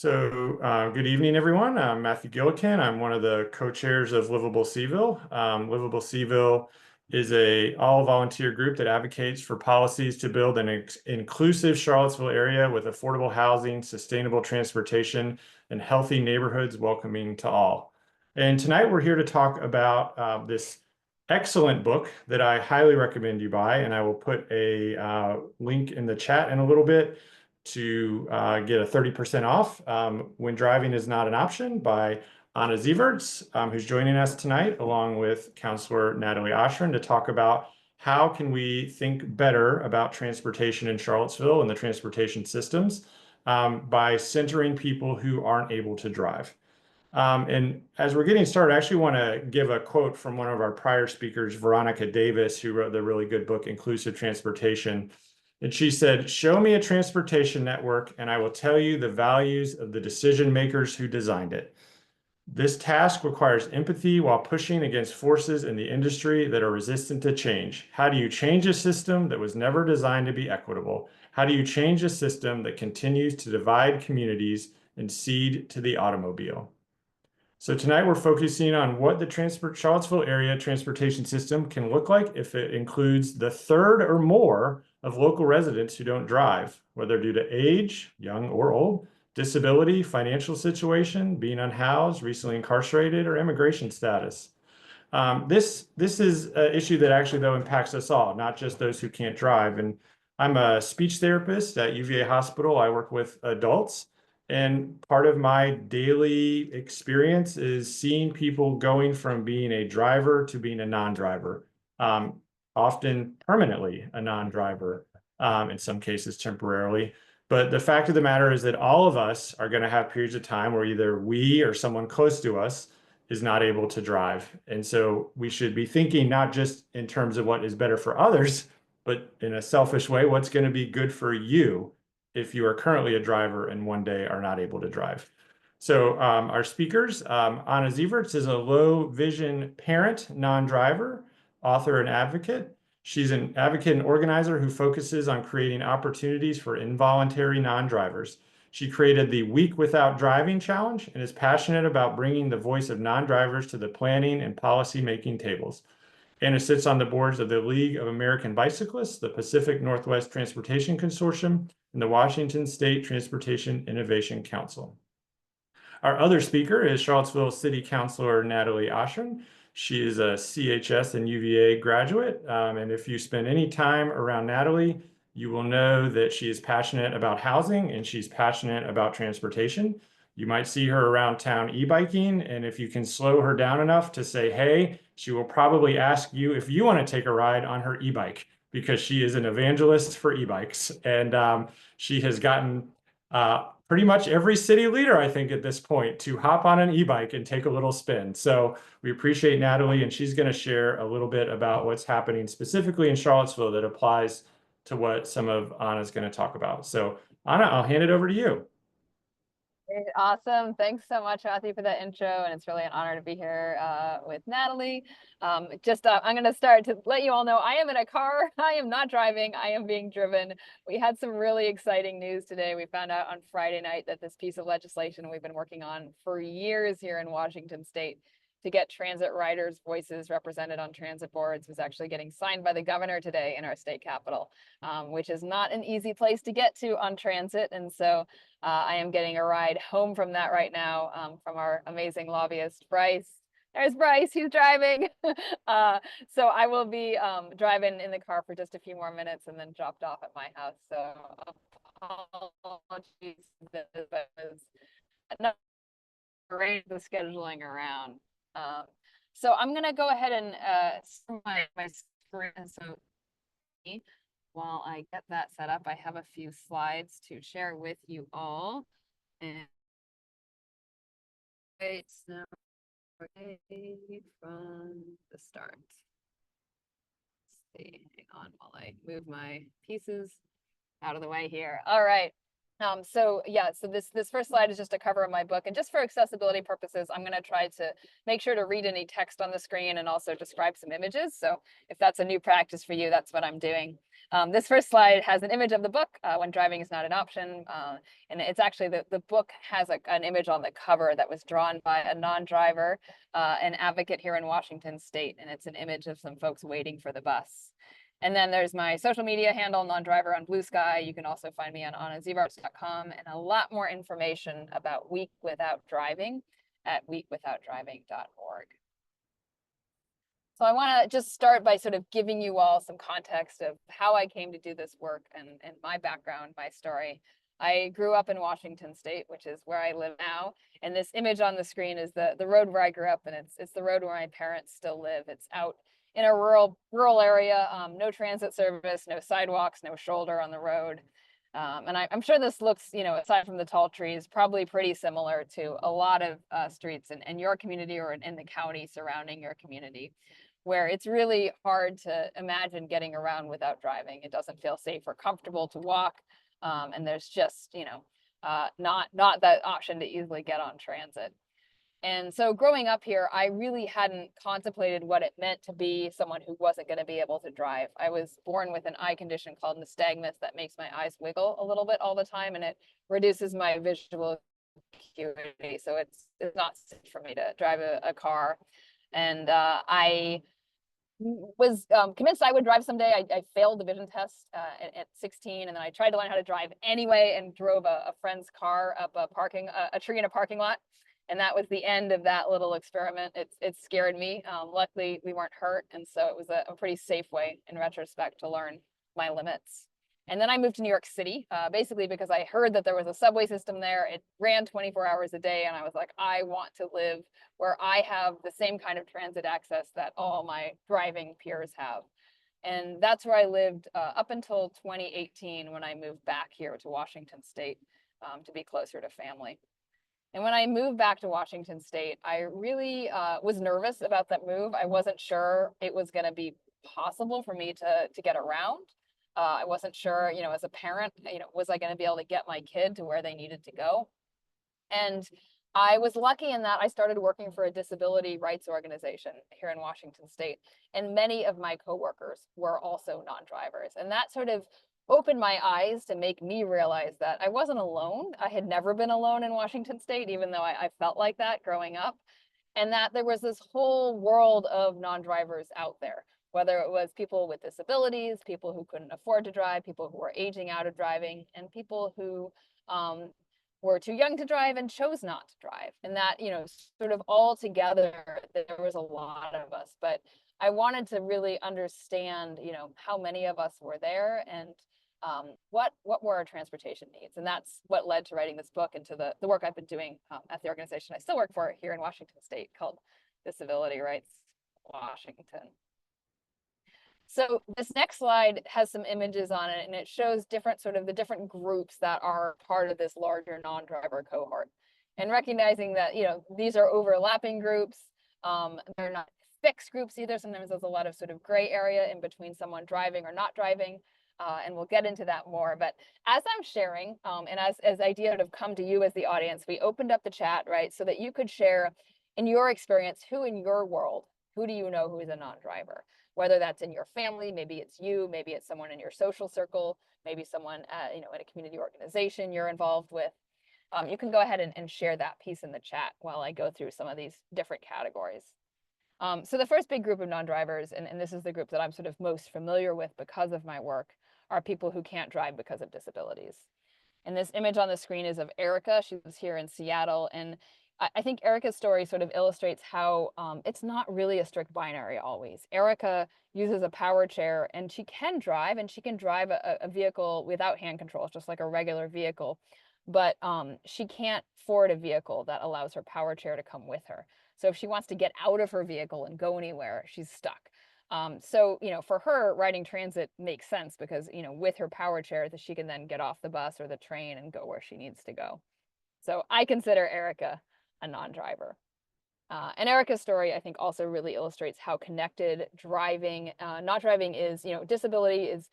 Good evening, everyone. I'm Matthew Gillikin. I'm one of the co-chairs of Livable Seville. Livable Seville is a all-volunteer group that advocates for policies to build an inclusive Charlottesville area with affordable housing, sustainable transportation, and healthy neighborhoods welcoming to all. And tonight we're here to talk about this excellent book that I highly recommend you buy, and I will put a link in the chat in a little bit to get a 30% off When Driving is Not an Option by Anna Zivarts, who's joining us tonight, along with Councilor Natalie Oschrin, to talk about how can we think better about transportation in Charlottesville and the transportation systems by centering people who aren't able to drive. And as we're getting started, I actually want to give a quote from one of our prior speakers, Veronica Davis, who wrote the really good book, Inclusive Transportation. And she said, "Show me a transportation network, and I will tell you the values of the decision makers who designed it. This task requires empathy while pushing against forces in the industry that are resistant to change. How do you change a system that was never designed to be equitable? How do you change a system that continues to divide communities and cede to the automobile?" So tonight we're focusing on what the Charlottesville area transportation system can look like if it includes the third or more of local residents who don't drive, whether due to age, young or old, disability, financial situation, being unhoused, recently incarcerated, or immigration status. This is an issue that actually, though, impacts us all, not just those who can't drive. And I'm a speech therapist at UVA Hospital. I work with adults. And part of my daily experience is seeing people going from being a driver to being a non-driver, often permanently a non-driver, in some cases temporarily. But the fact of the matter is that all of us are going to have periods of time where either we or someone close to us is not able to drive. And so we should be thinking not just in terms of what is better for others, but in a selfish way, what's going to be good for you if you are currently a driver and one day are not able to drive. So our speakers, Anna Zivarts is a low vision parent, non-driver, author and advocate. She's an advocate and organizer who focuses on creating opportunities for involuntary non-drivers. She created the Week Without Driving Challenge and is passionate about bringing the voice of non-drivers to the planning and policy-making tables. Anna sits on the boards of the League of American Bicyclists, the Pacific Northwest Transportation Consortium, and the Washington State Transportation Innovation Council. Our other speaker is Charlottesville City Councilor Natalie Oschrin. She is a CHS and UVA graduate, and if you spend any time around Natalie, you will know that she is passionate about housing and she's passionate about transportation. You might see her around town e-biking, and if you can slow her down enough to say, hey, she will probably ask you if you want to take a ride on her e-bike, because she is an evangelist for e-bikes. And she has gotten pretty much every city leader, I think, at this point to hop on an e-bike and take a little spin. So we appreciate Natalie, and she's going to share a little bit about what's happening specifically in Charlottesville that applies to what some of Anna's going to talk about. So Anna, I'll hand it over to you. Awesome. Thanks so much, Matthew, for that intro. And it's really an honor to be here with Natalie. I'm going to start to let you all know I am in a car. I am not driving. I am being driven. We had some really exciting news today. We found out on Friday night that this piece of legislation we've been working on for years here in Washington State to get transit riders' voices represented on transit boards was actually getting signed by the governor today in our state capitol, which is not an easy place to get to on transit. And so I am getting a ride home from that right now from our amazing lobbyist, Bryce. There's Bryce, he's driving. So I will be driving in the car for just a few more minutes and then dropped off at my house. So apologies that was not arrange the scheduling around. So I'm going to go ahead and my screen. So while I get that set up, I have a few slides to share with you all. And it's from the start. Let's see, hang on while I move my pieces out of the way here. All right. So this first slide is just a cover of my book, and just for accessibility purposes, I'm going to try to make sure to read any text on the screen and also describe some images. So if that's a new practice for you, that's what I'm doing. This first slide has an image of the book, When Driving is Not an Option. And it's actually, the book has an image on the cover that was drawn by a non-driver, an advocate here in Washington State. And it's an image of some folks waiting for the bus. And then there's my social media handle, non-driver on Blue Sky. You can also find me on zivarts.com, and a lot more information about Week Without Driving at weekwithoutdriving.org. So I want to just start by sort of giving you all some context of how I came to do this work and my background, my story. I grew up in Washington State, which is where I live now. And this image on the screen is the road where I grew up, and it's the road where my parents still live. It's out in a rural area, no transit service, no sidewalks, no shoulder on the road. And I'm sure this looks, aside from the tall trees, probably pretty similar to a lot of streets in your community or in the county surrounding your community, where it's really hard to imagine getting around without driving. It doesn't feel safe or comfortable to walk. And there's just, not that option to easily get on transit. And so growing up here, I really hadn't contemplated what it meant to be someone who wasn't going to be able to drive. I was born with an eye condition called nystagmus that makes my eyes wiggle a little bit all the time, and it reduces my visual acuity. So it's not safe for me to drive a car. And I was convinced I would drive someday. I failed the vision test at 16, and then I tried to learn how to drive anyway and drove a friend's car up a tree in a parking lot. And that was the end of that little experiment. It scared me. Luckily, we weren't hurt. And so it was a pretty safe way in retrospect to learn my limits. And then I moved to New York City, basically because I heard that there was a subway system there. It ran 24 hours a day. And I was like, I want to live where I have the same kind of transit access that all my driving peers have. And that's where I lived up until 2018, when I moved back here to Washington State to be closer to family. And when I moved back to Washington State, I really was nervous about that move. I wasn't sure it was going to be possible for me to get around. I wasn't sure, as a parent, was I going to be able to get my kid to where they needed to go? And I was lucky in that I started working for a disability rights organization here in Washington State. And many of my coworkers were also non-drivers. And that sort of opened my eyes to make me realize that I wasn't alone. I had never been alone in Washington State, even though I felt like that growing up, and that there was this whole world of non-drivers out there, whether it was people with disabilities, people who couldn't afford to drive, people who were aging out of driving, and people who were too young to drive and chose not to drive. And that, sort of all together, there was a lot of us. But I wanted to really understand, how many of us were there, and what were our transportation needs. And that's what led to writing this book and to the work I've been doing at the organization I still work for here in Washington State, called Disability Rights Washington. So this next slide has some images on it, and it shows the different groups that are part of this larger non-driver cohort. And recognizing that, these are overlapping groups. They're not fixed groups either. Sometimes there's a lot of sort of gray area in between someone driving or not driving. And we'll get into that more. But as I'm sharing, and as idea to come to you as the audience, we opened up the chat, right, so that you could share in your experience, who in your world, who do you know who is a non-driver? Whether that's in your family, maybe it's you, maybe it's someone in your social circle, maybe someone in a community organization you're involved with. You can go ahead and share that piece in the chat while I go through some of these different categories. So the first big group of non-drivers, and this is the group that I'm sort of most familiar with because of my work, are people who can't drive because of disabilities. And this image on the screen is of Erica. She was here in Seattle. And I think Erica's story sort of illustrates how it's not really a strict binary always. Erica uses a power chair, and she can drive, and she can drive a vehicle without hand controls, just like a regular vehicle. But she can't afford a vehicle that allows her power chair to come with her. So if she wants to get out of her vehicle and go anywhere, she's stuck. So, for her, riding transit makes sense because, with her power chair, that she can then get off the bus or the train and go where she needs to go. So I consider Erica a non-driver. And Erica's story, I think, also really illustrates how connected driving, not driving is. Disability is,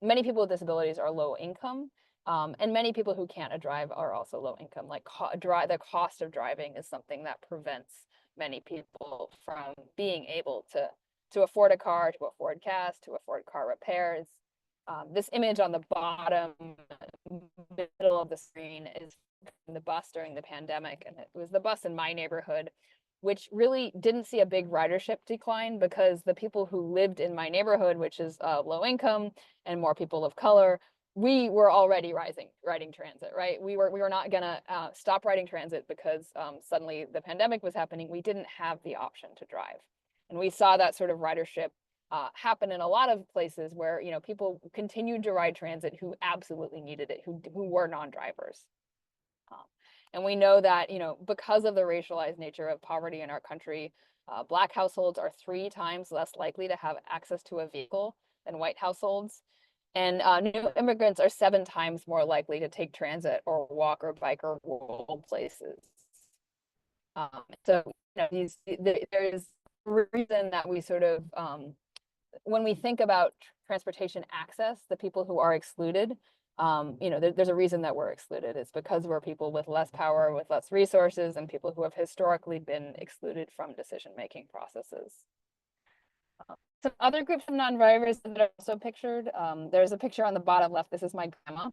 many people with disabilities are low income, and many people who can't drive are also low income. Like the cost of driving is something that prevents many people from being able to afford a car, to afford gas, to afford car repairs. This image on the bottom middle of the screen is the bus during the pandemic, and it was the bus in my neighborhood, which really didn't see a big ridership decline because the people who lived in my neighborhood, which is low income and more people of color, we were already riding transit, right? We were not gonna stop riding transit because suddenly the pandemic was happening. We didn't have the option to drive, and we saw that sort of ridership happen in a lot of places where, you know, people continued to ride transit who absolutely needed it, who were non-drivers. And we know that, you know, because of the racialized nature of poverty in our country, Black households are 3 times less likely to have access to a vehicle than white households. And new immigrants are 7 times more likely to take transit or walk or bike or roll places. So, you know, there's a reason that we sort of, when we think about transportation access, the people who are excluded, you know, there's a reason that we're excluded. It's because we're people with less power, with less resources, and people who have historically been excluded from decision-making processes. Some other groups of non-drivers that are also pictured. There's a picture on the bottom left. This is my grandma,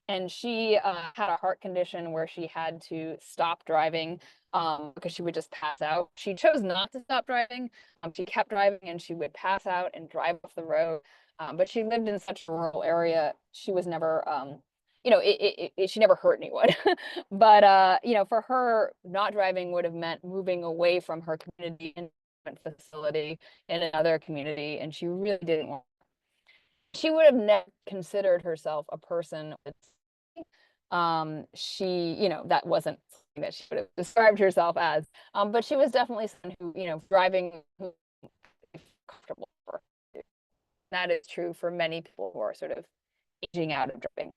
and she had a heart condition where she had to stop driving because she would just pass out. She chose not to stop driving. She kept driving and she would pass out and drive off the road. But she lived in such a rural area. She was never, you know, she never hurt anyone. But, you know, for her, not driving would have meant moving away from her community and facility in another community. And she really didn't want. She would have never considered herself a person with she, you know, that wasn't something that she would have described herself as, but she was definitely someone who, you know, driving who comfortable for her. That is true for many people who are sort of aging out of driving.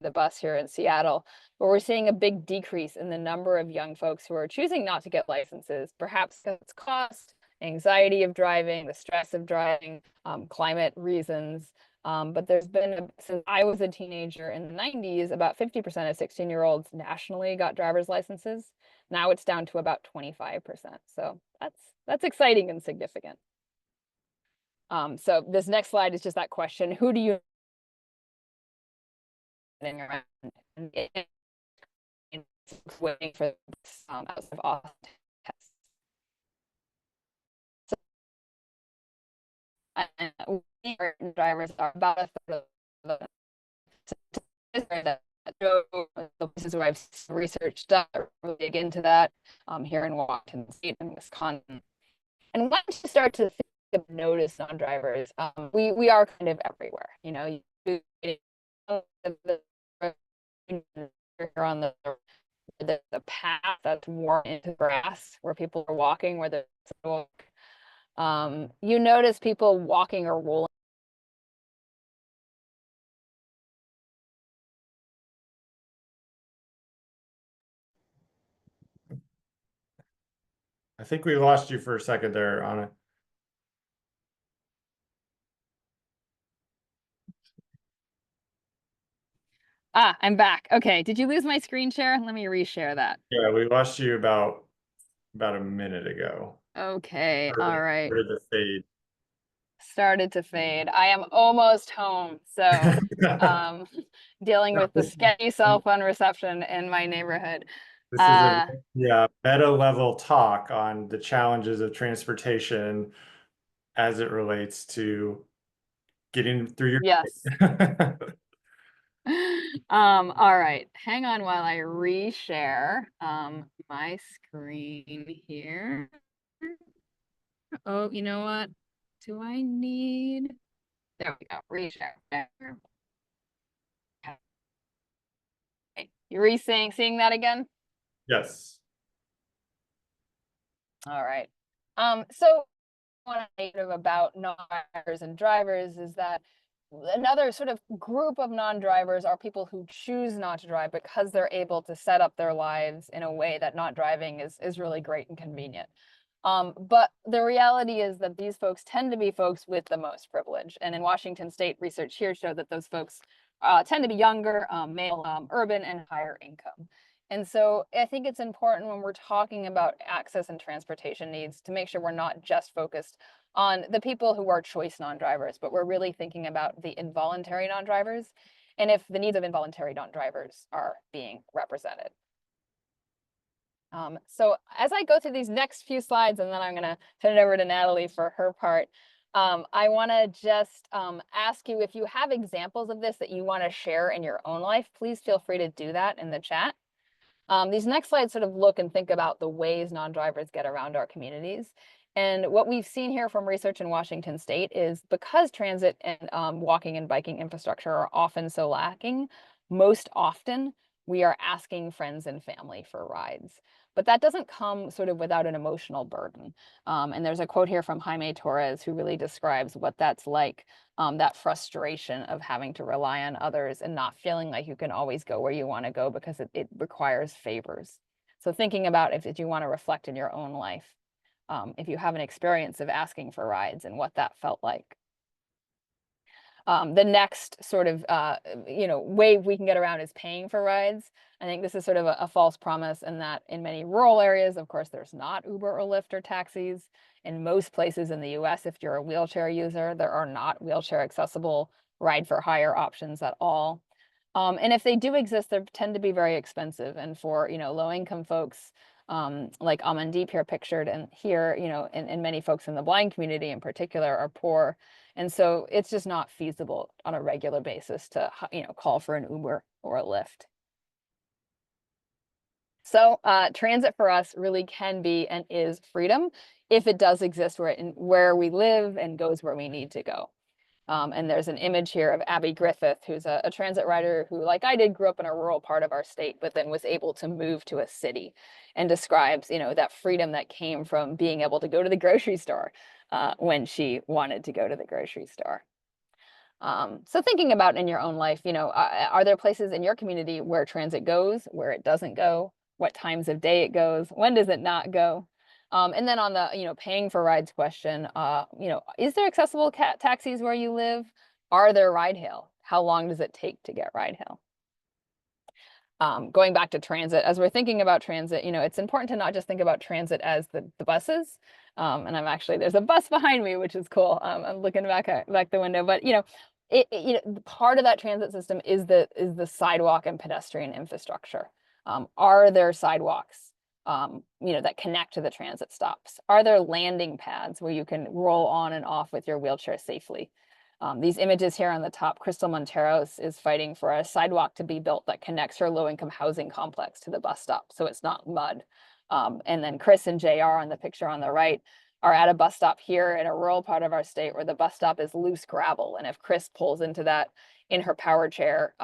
The bus here in Seattle, but we're seeing a big decrease in the number of young folks who are choosing not to get licenses, perhaps because it's cost, anxiety of driving, the stress of driving, climate reasons. But there's been, since I was a teenager in the 90s, about 50% of 16-year-olds nationally got driver's licenses. Now it's down to about 25%. So that's exciting and significant. So this next slide is just that question: who do you around and waiting for this out of Austin test. So, drivers are about a third of the places where I've researched that really dig into that here in Washington State and Wisconsin. And once you start to think of notice non-drivers, we are kind of everywhere. You know, on the path that's worn into grass where people are walking, where there's a walk. You notice people walking or rolling. I think we lost you for a second there, Anna. I'm back. Okay, did you lose my screen share? Let me reshare that. Yeah, we lost you about a minute ago. Okay, all right. Started to fade. Started to fade. I am almost home, so dealing with the sketchy cell phone reception in my neighborhood. This is a meta level talk on the challenges of transportation as it relates to getting through your yes. All right, hang on while I reshare my screen here. Oh, you know what? Do I need? There we go. Reshare. Okay. You seeing that again? Yes. All right. So what I know about non-drivers and drivers is that another sort of group of non-drivers are people who choose not to drive because they're able to set up their lives in a way that not driving is really great and convenient. But the reality is that these folks tend to be folks with the most privilege. And in Washington State, research here showed that those folks tend to be younger, male, urban, and higher income. And so I think it's important when we're talking about access and transportation needs to make sure we're not just focused on the people who are choice non-drivers, but we're really thinking about the involuntary non-drivers and if the needs of involuntary non-drivers are being represented. So as I go through these next few slides, and then I'm going to turn it over to Natalie for her part, I want to just ask you if you have examples of this that you want to share in your own life, please feel free to do that in the chat. These next slides sort of look and think about the ways non-drivers get around our communities. And what we've seen here from research in Washington State is because transit and walking and biking infrastructure are often so lacking, most often we are asking friends and family for rides. But that doesn't come sort of without an emotional burden. And there's a quote here from Jaime Torres who really describes what that's like, that frustration of having to rely on others and not feeling like you can always go where you want to go because it requires favors. So thinking about if you want to reflect in your own life, if you have an experience of asking for rides and what that felt like. The next sort of way we can get around is paying for rides. I think this is sort of a false promise in that in many rural areas, of course, there's not Uber or Lyft or taxis. In most places in the US, if you're a wheelchair user, there are not wheelchair accessible ride for hire options at all. And if they do exist, they tend to be very expensive. And for low income folks, like Amandeep here pictured, and here, and many folks in the blind community in particular are poor. And so it's just not feasible on a regular basis to, call for an Uber or a Lyft. So transit for us really can be and is freedom if it does exist where we live and goes where we need to go. And there's an image here of Abby Griffith, who's a transit rider who, like I did, grew up in a rural part of our state, but then was able to move to a city, and describes, that freedom that came from being able to go to the grocery store when she wanted to go to the grocery store. So thinking about in your own life, are there places in your community where transit goes, where it doesn't go, what times of day it goes, when does it not go? And then on the, paying for rides question, is there accessible taxis where you live? Are there ride hail? How long does it take to get ride hail? Going back to transit, as we're thinking about transit, it's important to not just think about transit as the buses. And there's a bus behind me, which is cool. I'm looking back the window, but part of that transit system is the sidewalk and pedestrian infrastructure. Are there sidewalks, that connect to the transit stops? Are there landing pads where you can roll on and off with your wheelchair safely? These images here on the top, Crystal Monteros is fighting for a sidewalk to be built that connects her low-income housing complex to the bus stop, so it's not mud. And then Chris and JR on the picture on the right are at a bus stop here in a rural part of our state where the bus stop is loose gravel. And if Chris pulls into that in her power chair,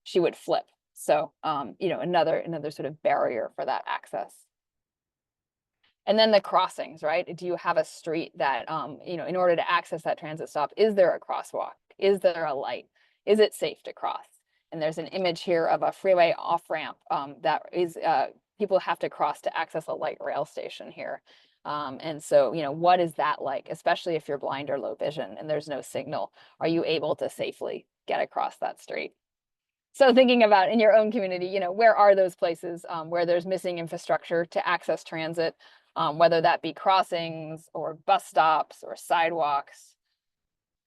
she would flip. So, another sort of barrier for that access. And then the crossings, right? Do you have a street that, in order to access that transit stop, is there a crosswalk? Is there a light? Is it safe to cross? And there's an image here of a freeway off-ramp that is, people have to cross to access a light rail station here. And so, what is that like, especially if you're blind or low vision and there's no signal? Are you able to safely get across that street? So thinking about in your own community, where are those places where there's missing infrastructure to access transit, whether that be crossings or bus stops or sidewalks?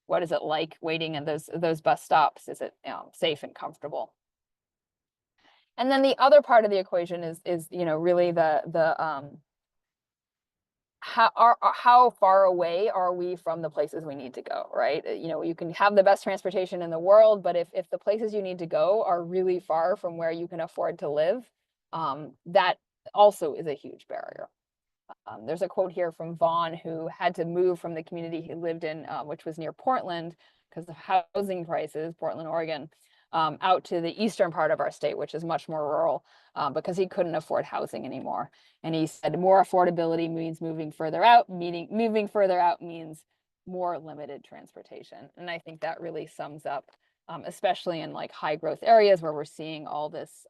What is it like waiting at those bus stops? Is it safe and comfortable? And then the other part of the equation is really how far away are we from the places we need to go, right? You can have the best transportation in the world, but if the places you need to go are really far from where you can afford to live, that also is a huge barrier. There's a quote here from Vaughn, who had to move from the community he lived in, which was near Portland because of housing prices, Portland, Oregon, out to the eastern part of our state, which is much more rural, because he couldn't afford housing anymore. And he said more affordability means moving further out, meaning moving further out means more limited transportation. And I think that really sums up, especially in like high growth areas where we're seeing all this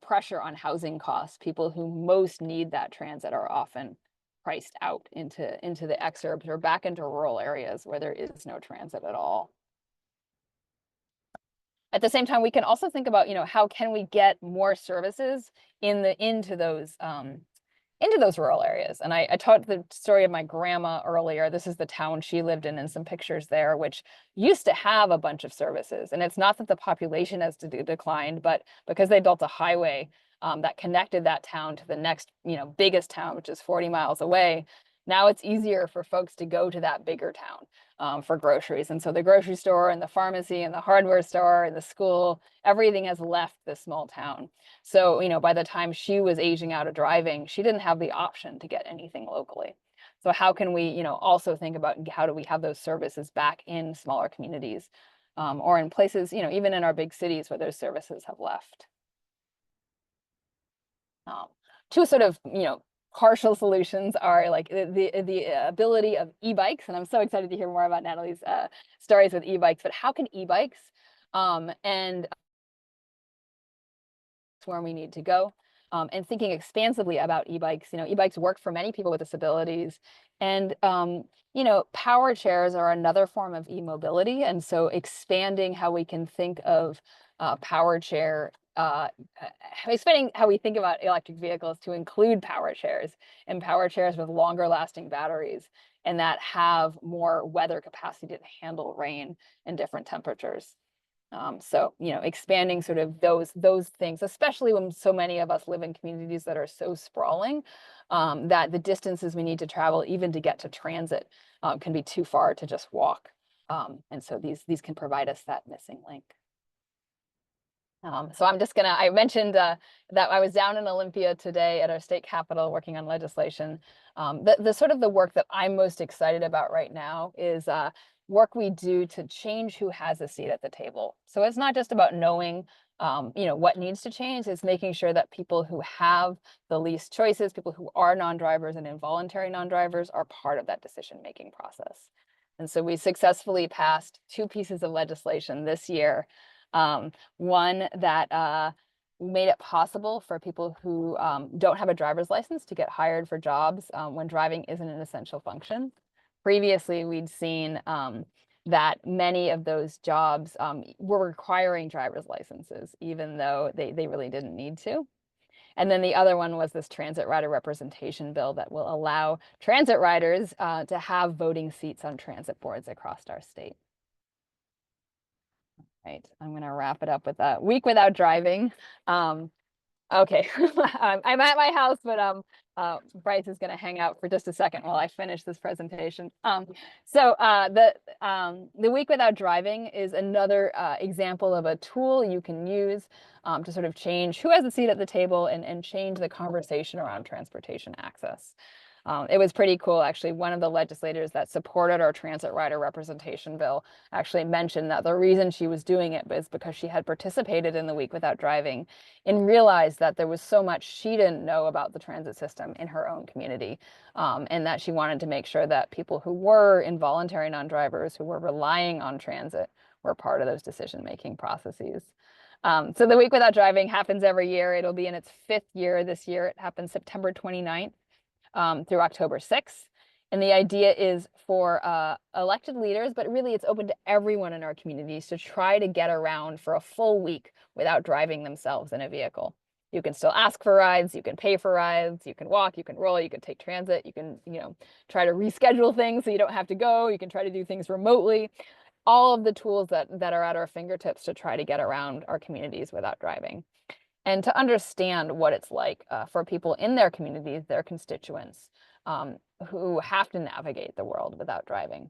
pressure on housing costs. People who most need that transit are often priced out into the exurbs or back into rural areas where there is no transit at all. At the same time, we can also think about, how can we get more services into those rural areas. And I taught the story of my grandma earlier. This is the town she lived in and some pictures there, which used to have a bunch of services. And it's not that the population has declined, but because they built a highway that connected that town to the next, biggest town, which is 40 miles away. Now it's easier for folks to go to that bigger town for groceries. And so the grocery store and the pharmacy and the hardware store and the school, everything has left this small town. So, by the time she was aging out of driving, she didn't have the option to get anything locally. So how can we, also think about how do we have those services back in smaller communities or in places, even in our big cities where those services have left. Two sort of, partial solutions are like the ability of e-bikes, and I'm so excited to hear more about Natalie's stories with e-bikes, but how can e-bikes and where we need to go, and thinking expansively about e-bikes. E-bikes work for many people with disabilities, and power chairs are another form of e-mobility, and so expanding how we can think of power chair, expanding how we think about electric vehicles to include power chairs, and power chairs with longer lasting batteries and that have more weather capacity to handle rain and different temperatures. So, expanding sort of those things, especially when so many of us live in communities that are so sprawling, that the distances we need to travel, even to get to transit, can be too far to just walk. And so these can provide us that missing link. So I mentioned that I was down in Olympia today at our state capitol working on legislation. The sort of the work that I'm most excited about right now is work we do to change who has a seat at the table. So it's not just about knowing, what needs to change. It's making sure that people who have the least choices, people who are non-drivers and involuntary non-drivers, are part of that decision-making process. And so we successfully passed 2 pieces of legislation this year. One that made it possible for people who don't have a driver's license to get hired for jobs when driving isn't an essential function. Previously, we'd seen that many of those jobs were requiring driver's licenses, even though they really didn't need to. And then the other one was this transit rider representation bill that will allow transit riders to have voting seats on transit boards across our state. Right, I'm going to wrap it up with a week without driving. Okay, I'm at my house, but Bryce is going to hang out for just a second while I finish this presentation. So the week without driving is another example of a tool you can use to sort of change who has a seat at the table and change the conversation around transportation access. It was pretty cool, actually. One of the legislators that supported our transit rider representation bill actually mentioned that the reason she was doing it was because she had participated in the week without driving and realized that there was so much she didn't know about the transit system in her own community, and that she wanted to make sure that people who were involuntary non-drivers, who were relying on transit, were part of those decision-making processes. So the week without driving happens every year. It'll be in its 5th year this year. It happens September 29th. Through October 6th. And the idea is for elected leaders, but really it's open to everyone in our communities to try to get around for a full week without driving themselves in a vehicle. You can still ask for rides, you can pay for rides, you can walk, you can roll, you can take transit, you can, try to reschedule things so you don't have to go, you can try to do things remotely. All of the tools that are at our fingertips to try to get around our communities without driving. And to understand what it's like for people in their communities, their constituents, who have to navigate the world without driving.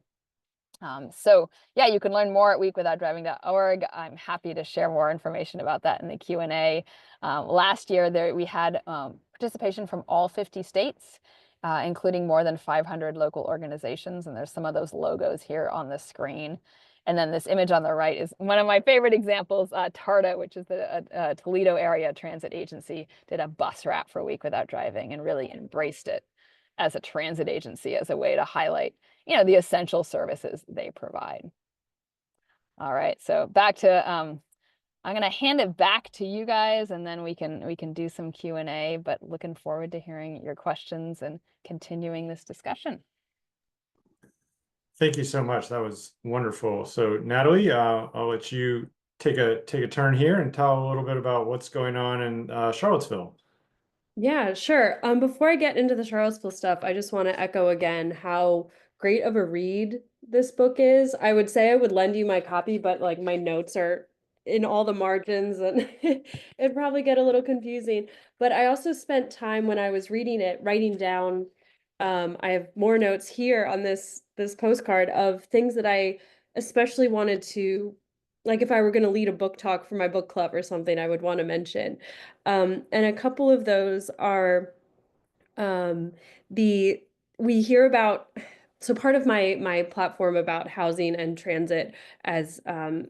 So yeah, you can learn more at weekwithoutdriving.org. I'm happy to share more information about that in the Q&A. Last year we had participation from all 50 states, including more than 500 local organizations. And there's some of those logos here on the screen. And then this image on the right is one of my favorite examples. TARTA, which is the Toledo Area Transit Agency, did a bus wrap for a week without driving and really embraced it as a transit agency as a way to highlight, the essential services they provide. All right, so back to, I'm going to hand it back to you guys, and then we can do some Q&A, but looking forward to hearing your questions and continuing this discussion. Thank you so much. That was wonderful. So Natalie, I'll let you take a turn here and tell a little bit about what's going on in Charlottesville. Yeah, sure. Before I get into the Charlottesville stuff, I just want to echo again how great of a read this book is. I would say I would lend you my copy, but like my notes are in all the margins and it'd probably get a little confusing. But I also spent time when I was reading it, writing down, I have more notes here on this postcard of things that I especially wanted to, like if I were going to lead a book talk for my book club or something, I would want to mention. And a couple of those are um, the we hear about. So part of my platform about housing and transit, as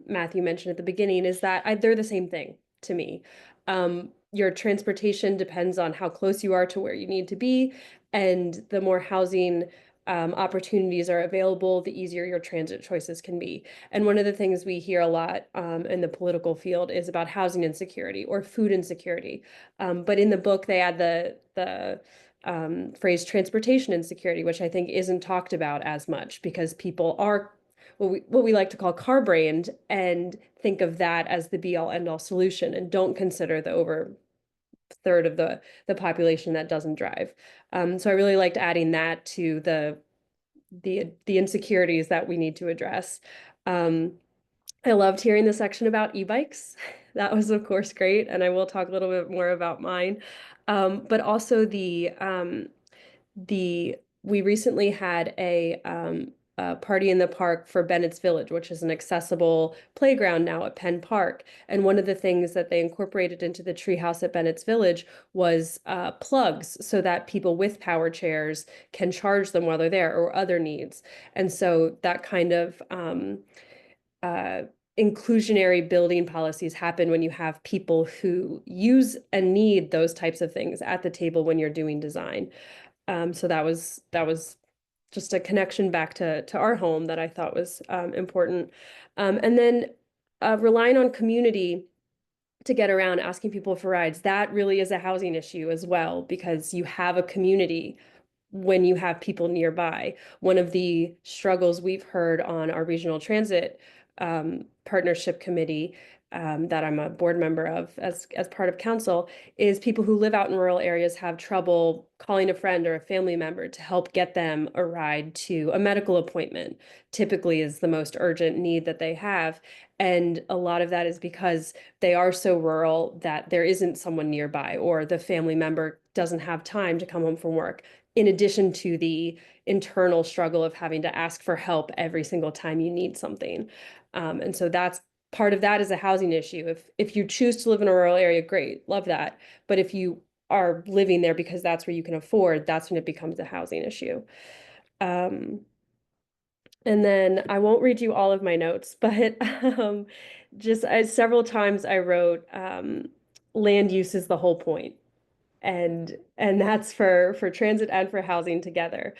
Matthew mentioned at the beginning, is that they're the same thing to me. Your transportation depends on how close you are to where you need to be, and the more housing opportunities are available, the easier your transit choices can be. And one of the things we hear a lot in the political field is about housing insecurity or food insecurity. But in the book, they add the phrase transportation insecurity, which I think isn't talked about as much because people are what we like to call car brained and think of that as the be all end all solution and don't consider the over third of the population that doesn't drive. So I really liked adding that to the insecurities that we need to address. Um, I loved hearing the section about e-bikes. That was, of course, great, and I will talk a little bit more about mine. But also the we recently had a party in the park for Bennett's Village, which is an accessible playground now at Penn Park. And one of the things that they incorporated into the treehouse at Bennett's Village was plugs so that people with power chairs can charge them while they're there or other needs. And so that kind of uh, inclusionary building policies happen when you have people who use and need those types of things at the table when you're doing design. So that was just a connection back to our home that I thought was important. And then relying on community to get around, asking people for rides, that really is a housing issue as well, because you have a community when you have people nearby. One of the struggles we've heard on our regional transit partnership committee that I'm a board member of as part of council is people who live out in rural areas have trouble calling a friend or a family member to help get them a ride to a medical appointment. Typically is the most urgent need that they have. And a lot of that is because they are so rural that there isn't someone nearby or the family member doesn't have time to come home from work, in addition to the internal struggle of having to ask for help every single time you need something. And so that's part of that is a housing issue. If you choose to live in a rural area, great, love that. But if you are living there because that's where you can afford, that's when it becomes a housing issue. And then I won't read you all of my notes, but just several times I wrote land use is the whole point, and that's for transit and for housing together.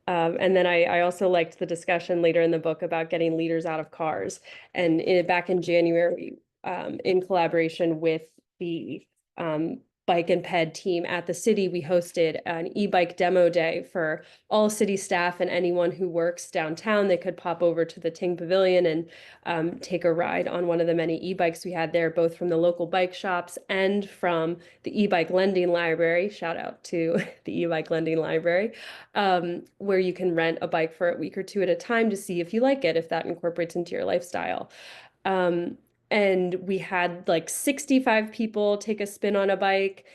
And then I also liked the discussion later in the book about getting leaders out of cars. And back in January, in collaboration with the bike and ped team at the city, we hosted an e-bike demo day for all city staff and anyone who works downtown. They could pop over to the Ting Pavilion and take a ride on one of the many e-bikes we had there, both from the local bike shops and from the e-bike lending library. Shout out to the e-bike lending library, where you can rent a bike for a week or two at a time to see if you like it, if that incorporates into your lifestyle. And we had like 65 people take a spin on a bike.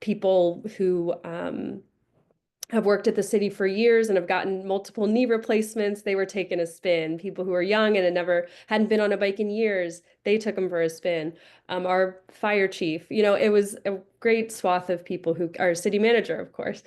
People who have worked at the city for years and have gotten multiple knee replacements, they were taking a spin. People who are young and hadn't been on a bike in years, they took them for a spin. Our fire chief, it was a great swath of people our city manager, of course,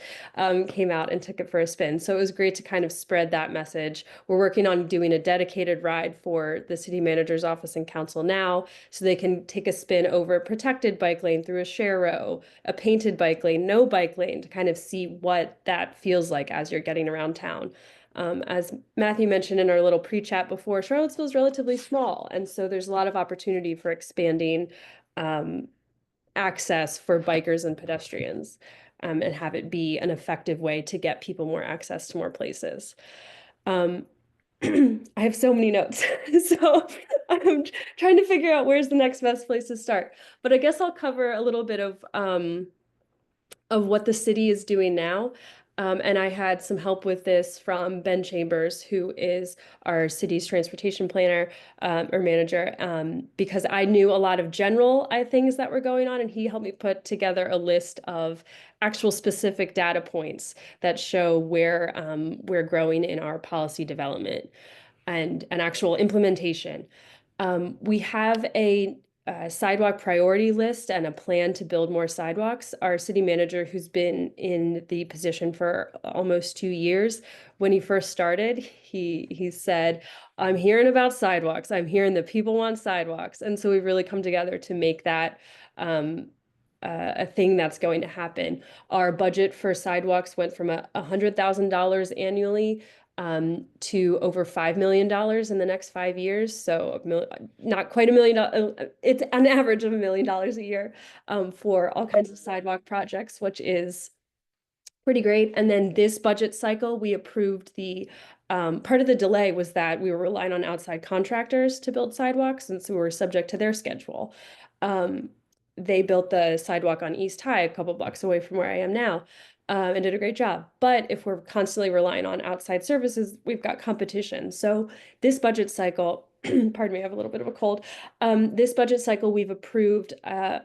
came out and took it for a spin. So it was great to kind of spread that message. We're working on doing a dedicated ride for the city manager's office and council now, so they can take a spin over a protected bike lane through a share row, a painted bike lane, no bike lane, to kind of see what that feels like as you're getting around town. As Matthew mentioned in our little pre-chat before, Charlottesville is relatively small, and so there's a lot of opportunity for expanding access for bikers and pedestrians, and have it be an effective way to get people more access to more places. I have so many notes, so I'm trying to figure out where's the next best place to start. But I guess I'll cover a little bit of what the city is doing now. And I had some help with this from Ben Chambers, who is our city's transportation planner or manager, because I knew a lot of general things that were going on, and he helped me put together a list of actual specific data points that show where we're growing in our policy development and an actual implementation. We have a sidewalk priority list and a plan to build more sidewalks. Our city manager, who's been in the position for almost 2 years, when he first started, he said, "I'm hearing about sidewalks. I'm hearing that people want sidewalks." And so we've really come together to make that a thing that's going to happen. Our budget for sidewalks went from $100,000 annually to over $5 million in the next 5 years. So not quite $1 million. It's an average of $1 million a year for all kinds of sidewalk projects, which is pretty great. And then this budget cycle, we approved the part of the delay was that we were relying on outside contractors to build sidewalks, and so we were subject to their schedule. They built the sidewalk on East High, a couple blocks away from where I am now, and did a great job. But if we're constantly relying on outside services, we've got competition. So this budget cycle, pardon me, I have a little bit of a cold. This budget cycle, we've approved a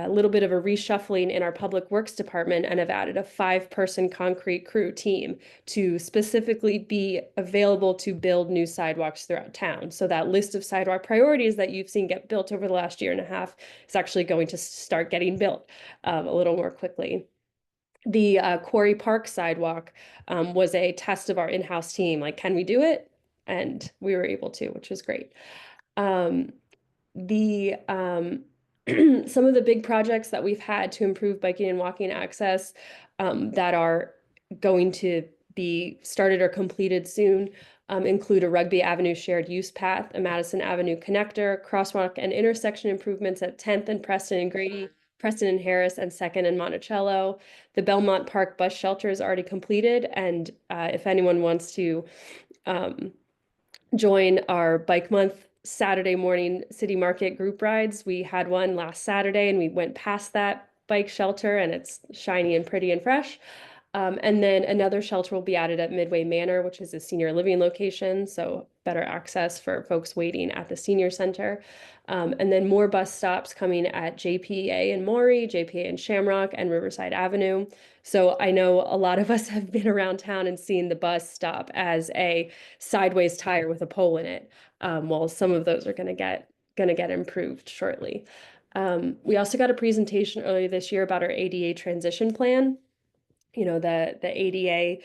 little bit of a reshuffling in our public works department and have added a 5-person concrete crew team to specifically be available to build new sidewalks throughout town. So that list of sidewalk priorities that you've seen get built over the last year and a half is actually going to start getting built a little more quickly. The Quarry Park sidewalk was a test of our in-house team. Like, can we do it? And we were able to, which was great. Some of the big projects that we've had to improve biking and walking access that are going to be started or completed soon include a Rugby Avenue shared use path, a Madison Avenue connector, crosswalk and intersection improvements at 10th and Preston and Grady, Preston and Harris, and 2nd and Monticello. The Belmont Park bus shelter is already completed, and if anyone wants to join our Bike Month Saturday morning city market group rides, we had one last Saturday and we went past that bike shelter and it's shiny and pretty and fresh. And then another shelter will be added at Midway Manor, which is a senior living location, so better access for folks waiting at the senior center. And then more bus stops coming at JPA and Maury, JPA and Shamrock, and Riverside Avenue. So I know a lot of us have been around town and seen the bus stop as a sideways tire with a pole in it. Well, some of those are going to get improved shortly. We also got a presentation earlier this year about our ADA transition plan. You know, the ADA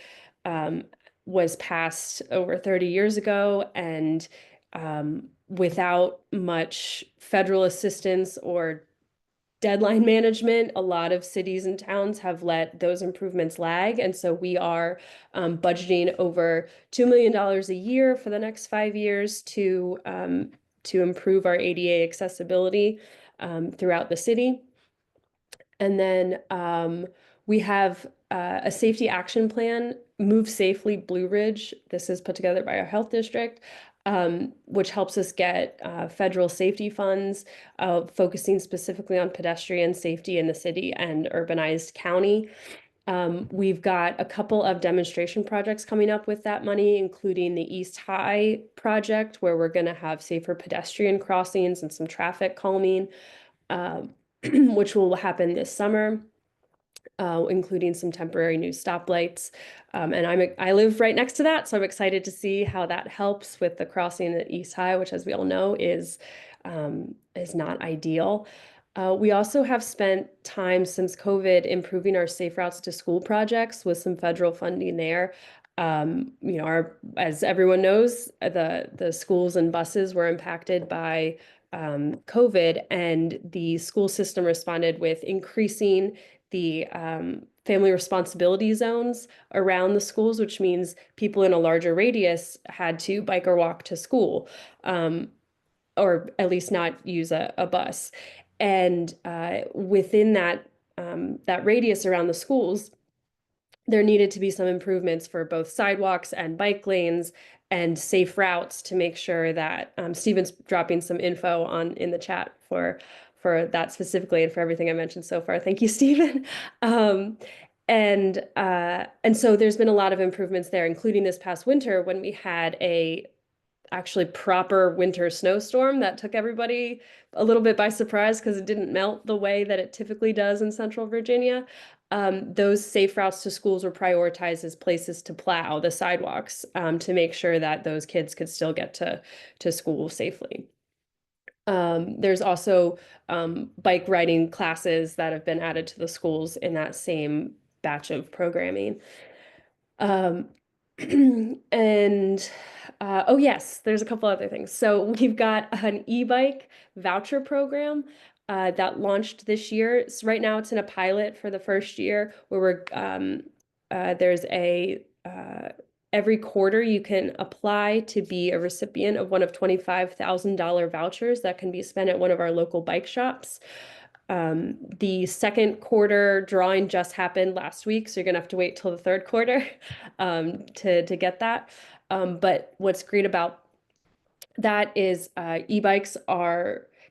was passed over 30 years ago, and without much federal assistance or deadline management, a lot of cities and towns have let those improvements lag. And so we are budgeting over $2 million a year for the next 5 years to improve our ADA accessibility throughout the city. And then we have a safety action plan, Move Safely Blue Ridge. This is put together by our health district, which helps us get federal safety funds, focusing specifically on pedestrian safety in the city and urbanized county. We've got a couple of demonstration projects coming up with that money, including the East High project, where we're going to have safer pedestrian crossings and some traffic calming, which will happen this summer. Including some temporary new stoplights. And I live right next to that, so I'm excited to see how that helps with the crossing at East High, which, as we all know, is not ideal. We also have spent time since COVID improving our Safe Routes to School projects with some federal funding there. You know, as everyone knows, the schools and buses were impacted by COVID, and the school system responded with increasing the family responsibility zones around the schools, which means people in a larger radius had to bike or walk to school, or at least not use a bus. And within that radius around the schools, there needed to be some improvements for both sidewalks and bike lanes and safe routes to make sure that Stephen's dropping some info on in the chat for that specifically and for everything I mentioned so far. Thank you, Stephen. And so there's been a lot of improvements there, including this past winter when we had a actually proper winter snowstorm that took everybody a little bit by surprise because it didn't melt the way that it typically does in Central Virginia. Those safe routes to schools were prioritized as places to plow the sidewalks to make sure that those kids could still get to school safely. There's also bike riding classes that have been added to the schools in that same batch of programming. And oh yes, there's a couple other things. So we've got an e-bike voucher program that launched this year. So right now it's in a pilot for the first year where there's a every quarter you can apply to be a recipient of one of $25,000 vouchers that can be spent at one of our local bike shops. The second quarter drawing just happened last week, so you're gonna have to wait till the third quarter to get that. But what's great about that is e-bikes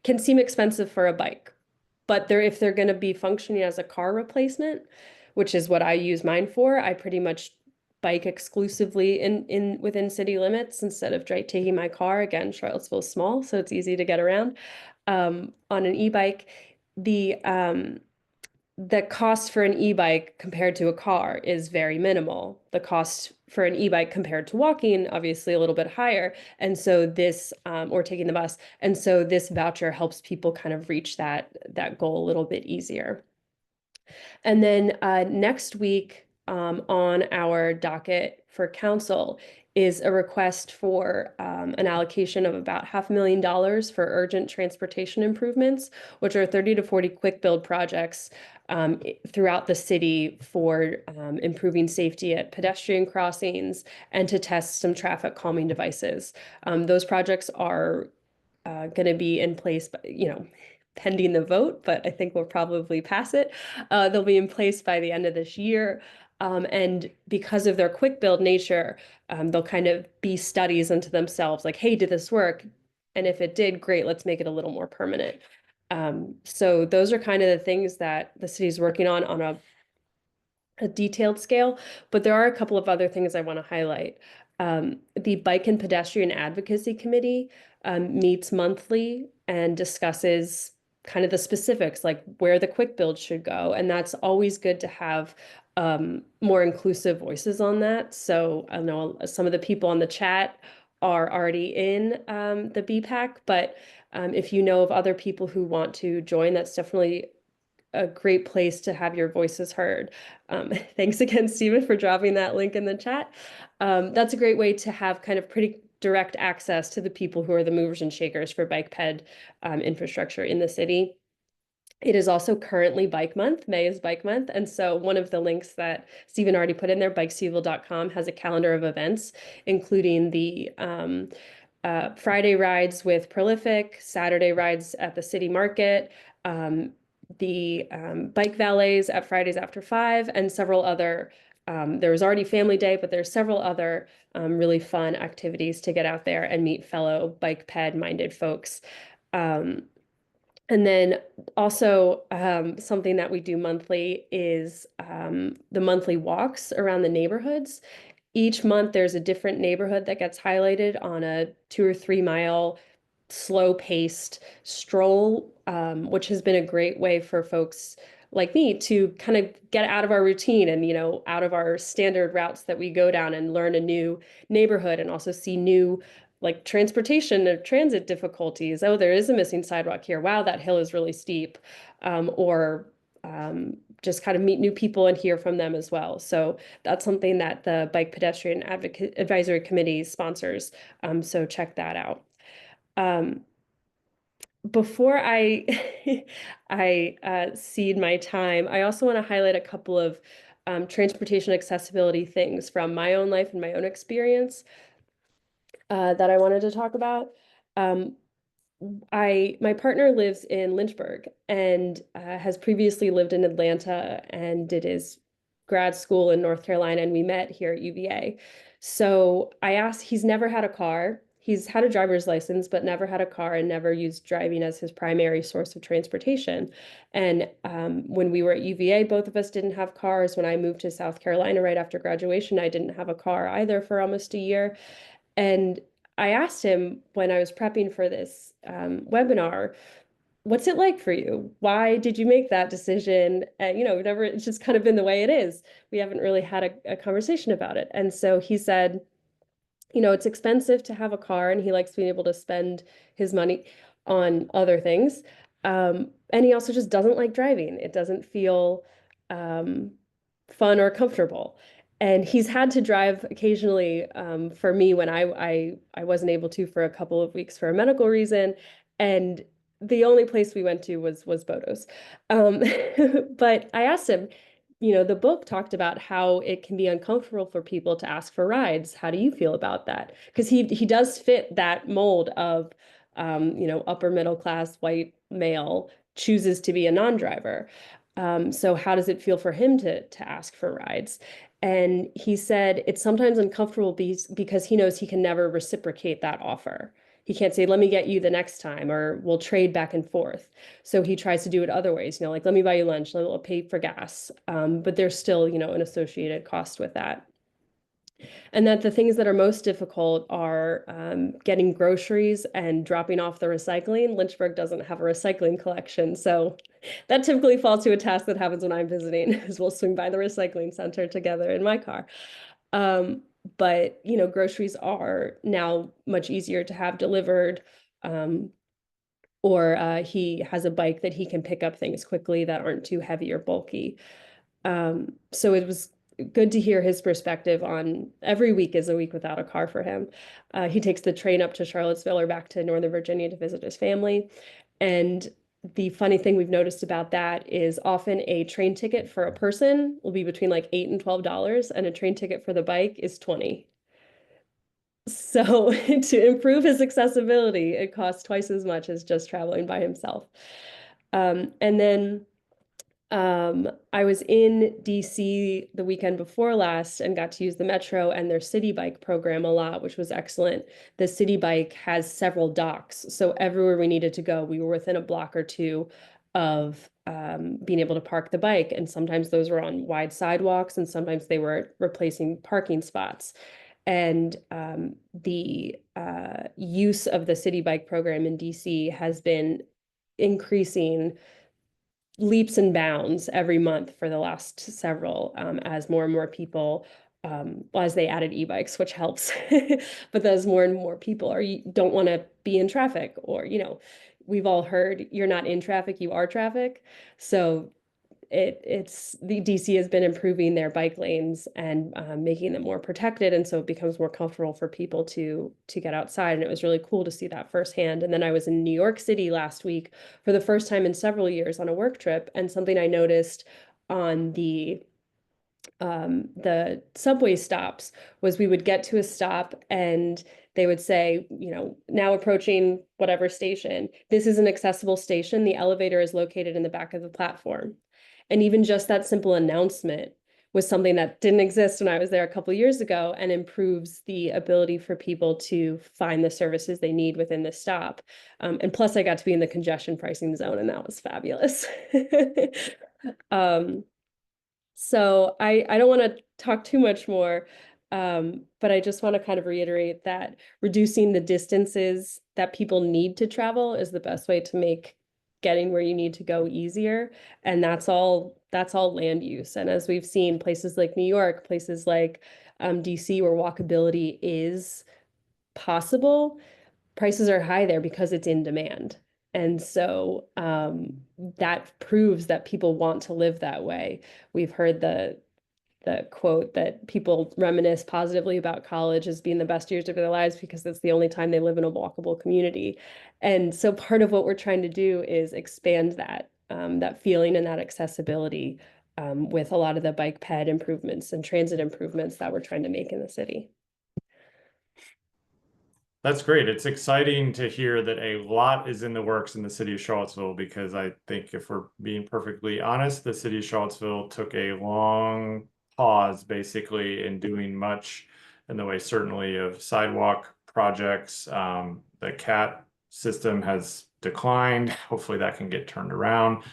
can seem expensive for a bike, but if they're gonna be functioning as a car replacement, which is what I use mine for, I pretty much bike exclusively within city limits instead of taking my car. Again, Charlottesville's small, so it's easy to get around. On an e-bike, the cost for an e-bike compared to a car is very minimal. The cost for an e-bike compared to walking, obviously a little bit higher. And so this, or taking the bus. And so this voucher helps people kind of reach that goal a little bit easier. And then next week on our docket for council is a request for an allocation of about $500,000 for urgent transportation improvements, which are 30 to 40 quick build projects throughout the city for improving safety at pedestrian crossings and to test some traffic calming devices. Those projects are going to be in place, pending the vote, but I think we'll probably pass it. They'll be in place by the end of this year. And because of their quick build nature, they'll kind of be studies unto themselves, like, hey, did this work? And if it did, great, let's make it a little more permanent. So those are kind of the things that the city's working on a detailed scale, but there are a couple of other things I want to highlight. The Bike and Pedestrian Advocacy Committee meets monthly and discusses kind of the specifics, like where the quick build should go. And that's always good to have more inclusive voices on that. So I know some of the people on the chat are already in the BPAC, but if you know of other people who want to join, that's definitely a great place to have your voices heard. Thanks again, Stephen, for dropping that link in the chat. That's a great way to have kind of pretty direct access to the people who are the movers and shakers for bike ped infrastructure in the city. It is also currently Bike Month. May is Bike Month. And so one of the links that Stephen already put in there, bikeseville.com, has a calendar of events, including the Friday rides with Prolific, Saturday rides at the city market, the bike valets at Fridays after 5, and several other, there was already Family Day, but there's several other really fun activities to get out there and meet fellow bike ped minded folks. And then also something that we do monthly is the monthly walks around the neighborhoods. Each month there's a different neighborhood that gets highlighted on a 2 or 3 mile slow-paced stroll, which has been a great way for folks like me to kind of get out of our routine and, out of our standard routes that we go down and learn a new neighborhood and also see new like transportation or transit difficulties. Oh, there is a missing sidewalk here. Wow, that hill is really steep. Or just kind of meet new people and hear from them as well. So that's something that the Bike Pedestrian Advisory Committee sponsors. So check that out. Before I cede my time, I also want to highlight a couple of transportation accessibility things from my own life and my own experience that I wanted to talk about. My partner lives in Lynchburg and has previously lived in Atlanta and did his grad school in North Carolina, and we met here at UVA. So I asked, he's never had a car. He's had a driver's license, but never had a car and never used driving as his primary source of transportation. And when we were at UVA, both of us didn't have cars. When I moved to South Carolina right after graduation, I didn't have a car either for almost a year. And I asked him when I was prepping for this webinar, what's it like for you? Why did you make that decision? And, never, it's just kind of been the way it is. We haven't really had a conversation about it. And so he said, it's expensive to have a car and he likes being able to spend his money on other things. And he also just doesn't like driving. It doesn't feel fun or comfortable. And he's had to drive occasionally for me when I wasn't able to for a couple of weeks for a medical reason. And the only place we went to was Bodos. But I asked him, the book talked about how it can be uncomfortable for people to ask for rides. How do you feel about that? Because he does fit that mold of, upper middle class white male chooses to be a non-driver. So how does it feel for him to ask for rides? And he said it's sometimes uncomfortable because he knows he can never reciprocate that offer. He can't say, let me get you the next time, or we'll trade back and forth. So he tries to do it other ways, like, let me buy you lunch, let me pay for gas. But there's still, an associated cost with that. And that the things that are most difficult are getting groceries and dropping off the recycling. Lynchburg doesn't have a recycling collection. So that typically falls to a task that happens when I'm visiting, is we'll swing by the recycling center together in my car. But, groceries are now much easier to have delivered. Or he has a bike that he can pick up things quickly that aren't too heavy or bulky. So it was good to hear his perspective on every week is a week without a car for him. He takes the train up to Charlottesville or back to Northern Virginia to visit his family. And the funny thing we've noticed about that is often a train ticket for a person will be between like $8 and $12, and a train ticket for the bike is $20. So to improve his accessibility, it costs twice as much as just traveling by himself. And then I was in DC the weekend before last and got to use the Metro and their city bike program a lot, which was excellent. The city bike has several docks, so everywhere we needed to go, we were within a block or two of being able to park the bike. And sometimes those were on wide sidewalks, and sometimes they were replacing parking spots. And the use of the city bike program in DC has been increasing leaps and bounds every month for the last several, as more and more people, as they added e-bikes, which helps, but as more and more people don't want to be in traffic, or, we've all heard you're not in traffic, you are traffic. So the DC has been improving their bike lanes and making them more protected, and so it becomes more comfortable for people to get outside. And it was really cool to see that firsthand. And then I was in New York City last week for the first time in several years on a work trip, and something I noticed on the subway stops was we would get to a stop and they would say, now approaching whatever station, this is an accessible station, the elevator is located in the back of the platform. And even just that simple announcement was something that didn't exist when I was there a couple of years ago, and improves the ability for people to find the services they need within the stop. And plus I got to be in the congestion pricing zone, and that was fabulous. So I don't want to talk too much more, but I just want to kind of reiterate that reducing the distances that people need to travel is the best way to make getting where you need to go easier. And that's all land use. And as we've seen, places like New York, places like DC, where walkability is possible, prices are high there because it's in demand. And so that proves that people want to live that way. We've heard the quote that people reminisce positively about college as being the best years of their lives because it's the only time they live in a walkable community. And so part of what we're trying to do is expand that feeling and that accessibility with a lot of the bike ped improvements and transit improvements that we're trying to make in the city. That's great. It's exciting to hear that a lot is in the works in the city of Charlottesville, because I think, if we're being perfectly honest, the city of Charlottesville took a long pause basically in doing much in the way certainly of sidewalk projects. The CAT system has declined. Hopefully that can get turned around.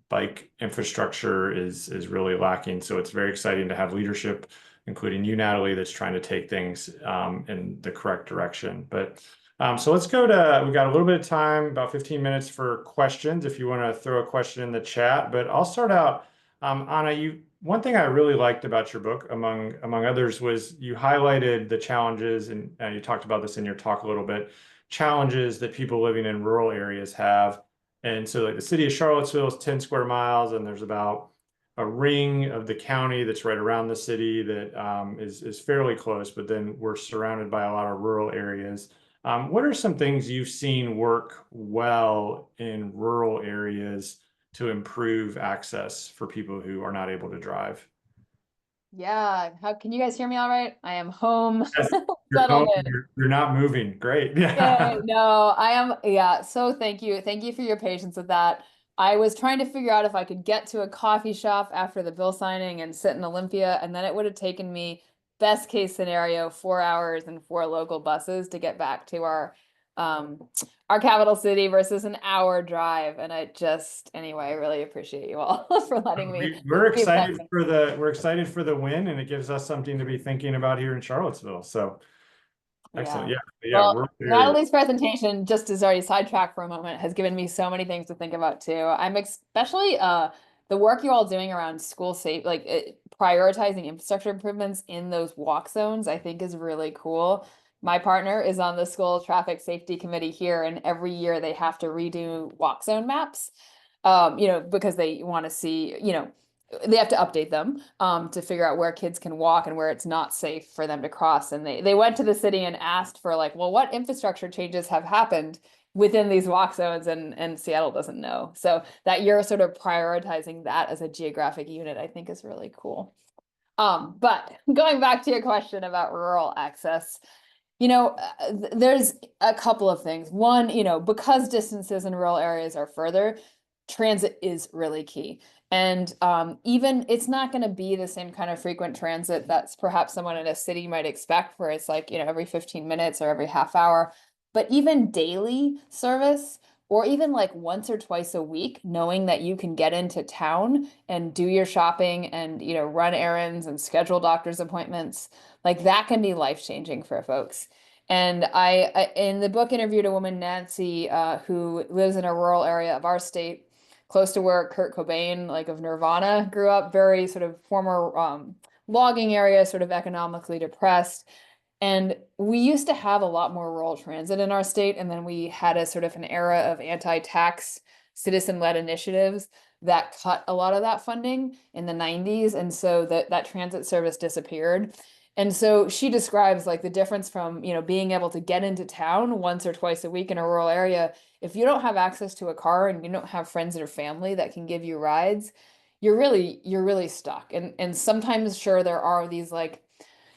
Bike infrastructure is really lacking. So it's very exciting to have leadership, including you, Natalie, that's trying to take things in the correct direction. But so let's go to, we got a little bit of time, about 15 minutes for questions, if you want to throw a question in the chat. But I'll start out. Anna, one thing I really liked about your book, among others, was you highlighted the challenges, and you talked about this in your talk a little bit, challenges that people living in rural areas have. And so like the city of Charlottesville is 10 square miles, and there's about a ring of the county that's right around the city that is fairly close, but then we're surrounded by a lot of rural areas. What are some things you've seen work well in rural areas to improve access for people who are not able to drive? Yeah, how can you guys hear me all right? I am home, Yes, you're settled home, in. you're not moving. Great. Yay, Yeah. no, I am, yeah, so thank you. Thank you for your patience with that. I was trying to figure out if I could get to a coffee shop after the bill signing and sit in Olympia, and then it would have taken me, best case scenario, 4 hours and 4 local buses to get back to our capital city versus an hour drive. And anyway, I really appreciate you all for letting me. We're be excited present. we're excited for the win, and it gives us something to be thinking about here in Charlottesville. So excellent. Yeah. Yeah. Well, Rural areas. Natalie's presentation, just to already sidetrack for a moment, has given me so many things to think about too. I'm especially the work you're all doing around school safe, prioritizing infrastructure improvements in those walk zones, I think is really cool. My partner is on the school traffic safety committee here, and every year they have to redo walk zone maps. Because they want to see, they have to update them to figure out where kids can walk and where it's not safe for them to cross. And they went to the city and asked for well, what infrastructure changes have happened within these walk zones, and Seattle doesn't know. So that you're sort of prioritizing that as a geographic unit, I think is really cool. But going back to your question about rural access, there's a couple of things. One, because distances in rural areas are further, transit is really key. And even it's not going to be the same kind of frequent transit that's perhaps someone in a city might expect, where it's every 15 minutes or every half hour. But even daily service, or even once or twice a week, knowing that you can get into town and do your shopping and run errands and schedule doctor's appointments, that can be life-changing for folks. And I in the book interviewed a woman, Nancy, who lives in a rural area of our state, close to where Kurt Cobain, of Nirvana, grew up, very sort of former logging area, sort of economically depressed. And we used to have a lot more rural transit in our state, and then we had a sort of an era of anti-tax citizen-led initiatives that cut a lot of that funding in the 90s, and so that transit service disappeared. And so she describes the difference from being able to get into town once or twice a week in a rural area. If you don't have access to a car and you don't have friends or family that can give you rides, you're really stuck. And sometimes, sure, there are these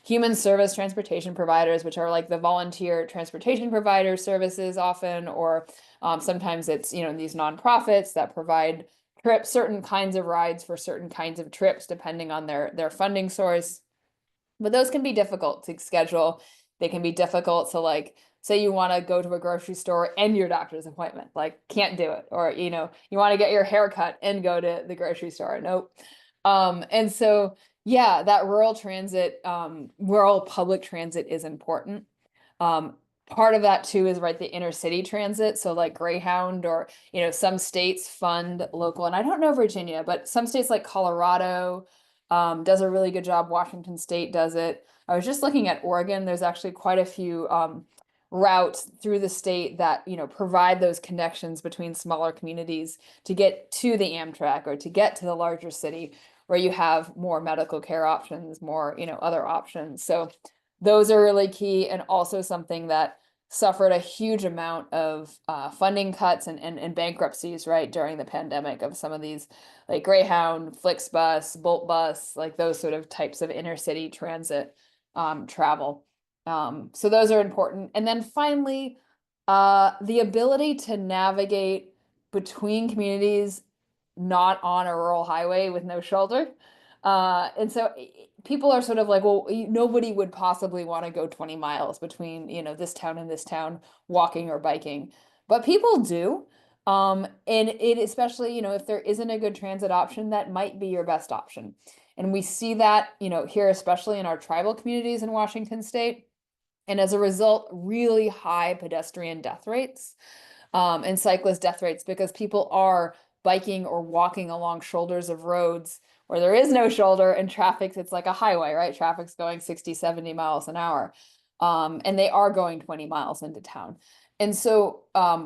human service transportation providers, which are the volunteer transportation provider services often, or sometimes it's these nonprofits that provide trips, certain kinds of rides for certain kinds of trips depending on their funding source. But those can be difficult to schedule. They can be difficult to say you want to go to a grocery store and your doctor's appointment, can't do it. Or, you want to get your hair cut and go to the grocery store. Nope. And so, yeah, that rural transit, rural public transit is important. Part of that too is the inner city transit. So Greyhound, or, some states fund local, and I don't know Virginia, but some states like Colorado, does a really good job. Washington State does it. I was just looking at Oregon. There's actually quite a few routes through the state that provide those connections between smaller communities to get to the Amtrak or to get to the larger city, where you have more medical care options, more other options. So those are really key, and also something that suffered a huge amount of funding cuts and bankruptcies during the pandemic, of some of these Greyhound, Flixbus, Bolt Bus, those sort of types of inner city transit travel. So those are important. And then finally, the ability to navigate between communities not on a rural highway with no shoulder. And so people are sort of like, well, nobody would possibly want to go 20 miles between, this town and this town, walking or biking, but people do. And it especially, if there isn't a good transit option, that might be your best option. And we see that, here, especially in our tribal communities in Washington state. And as a result, really high pedestrian death rates, and cyclist death rates, because people are biking or walking along shoulders of roads where there is no shoulder and it's like a highway, right? Traffic's going 60, 70 miles an hour. And they are going 20 miles into town. And so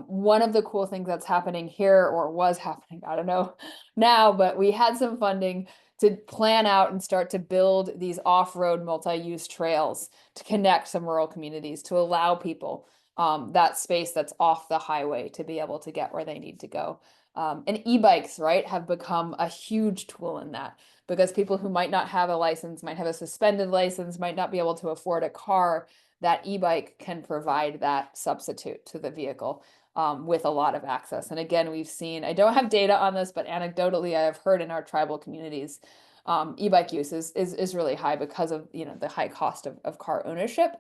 one of the cool things that's happening here, or was happening, I don't know now, but we had some funding to plan out and start to build these off-road multi-use trails to connect some rural communities, to allow people that space that's off the highway to be able to get where they need to go. And e-bikes, right, have become a huge tool in that, because people who might not have a license, might have a suspended license, might not be able to afford a car, that e-bike can provide that substitute to the vehicle with a lot of access. And again, we've seen, I don't have data on this, but anecdotally, I have heard in our tribal communities, e-bike use is really high because of, the high cost of car ownership.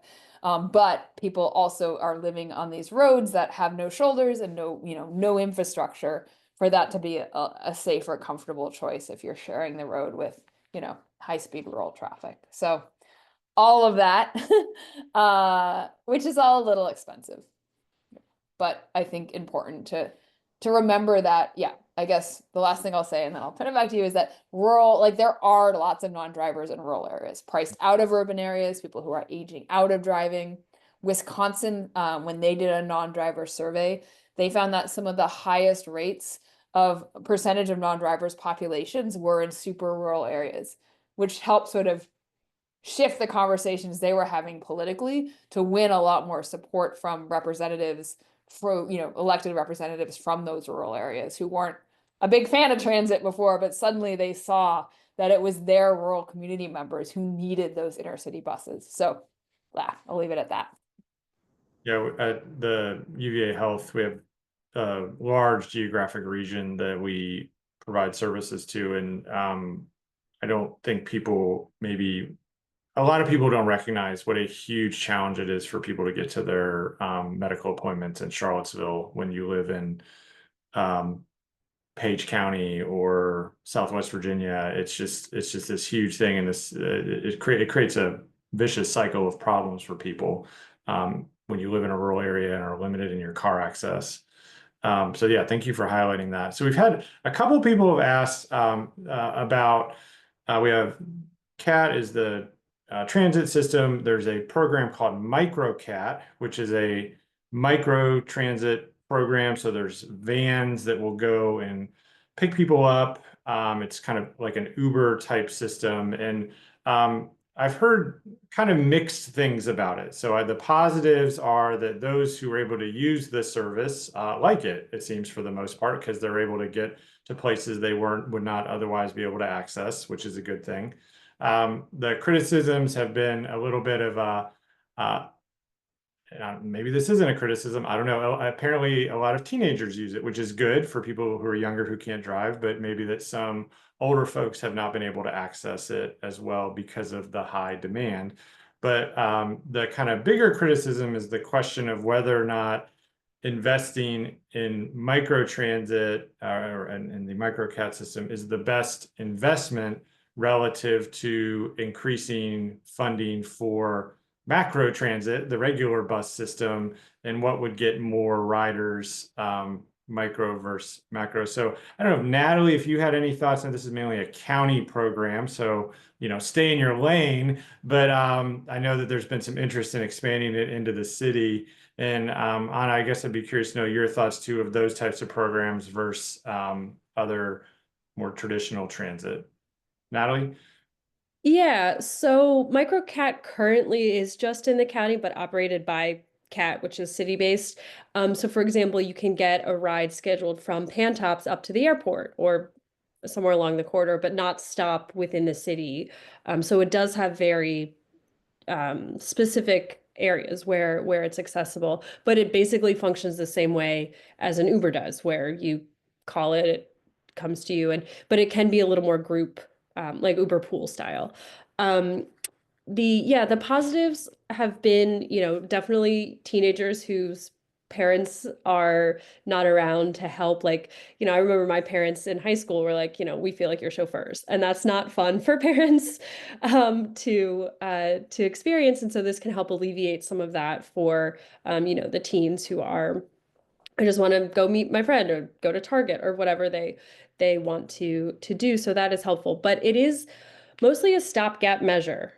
But people also are living on these roads that have no shoulders and no infrastructure for that to be a safe or comfortable choice if you're sharing the road with, high-speed rural traffic. So all of that, which is all a little expensive, but I think important to remember that, yeah, I guess the last thing I'll say, and then I'll put it back to you, is that rural, like, there are lots of non-drivers in rural areas, priced out of urban areas, people who are aging out of driving. Wisconsin, when they did a non-driver survey, they found that some of the highest rates of percentage of non-drivers populations were in super rural areas, which helped sort of shift the conversations they were having politically to win a lot more support from representatives, for elected representatives from those rural areas who weren't a big fan of transit before, but suddenly they saw that it was their rural community members who needed those intercity buses. So I'll leave it at that. Yeah, at the UVA Health, we have a large geographic region that we provide services to, and I don't think a lot of people don't recognize what a huge challenge it is for people to get to their medical appointments in Charlottesville when you live in Page County or Southwest Virginia. It's just this huge thing, and it creates a vicious cycle of problems for people when you live in a rural area and are limited in your car access. So yeah, thank you for highlighting that. So we've had a couple of people have asked about, we have CAT is the transit system. There's a program called MicroCat, which is a micro transit program. So there's vans that will go and pick people up. It's kind of like an Uber type system. And I've heard kind of mixed things about it. So the positives are that those who are able to use this service like it seems, for the most part, because they're able to get to places they would not otherwise be able to access, which is a good thing. The criticisms have been a little bit of maybe this isn't a criticism, I don't know. Apparently a lot of teenagers use it, which is good for people who are younger who can't drive, but maybe that some older folks have not been able to access it as well because of the high demand. But the kind of bigger criticism is the question of whether or not investing in microtransit and the MicroCat system is the best investment relative to increasing funding for macro transit, the regular bus system, and what would get more riders, micro versus macro. So I don't know, Natalie, if you had any thoughts on this. Is mainly a county program, so stay in your lane. But I know that there's been some interest in expanding it into the city. And Anna, I guess I'd be curious to know your thoughts too of those types of programs versus other more traditional transit. Natalie? Yeah, so MicroCat currently is just in the county, but operated by CAT, which is city-based. So for example, you can get a ride scheduled from Pantops up to the airport or somewhere along the corridor, but not stop within the city. So it does have very specific areas where it's accessible, but it basically functions the same way as an Uber does, where you call it, it comes to you, but it can be a little more group like Uber Pool style. The positives have been, definitely teenagers whose parents are not around to help. Like, I remember my parents in high school were like, we feel like you're chauffeurs, and that's not fun for parents to experience. And so this can help alleviate some of that for the teens who are, I just want to go meet my friend or go to Target or whatever they want to do. So that is helpful, but it is mostly a stopgap measure,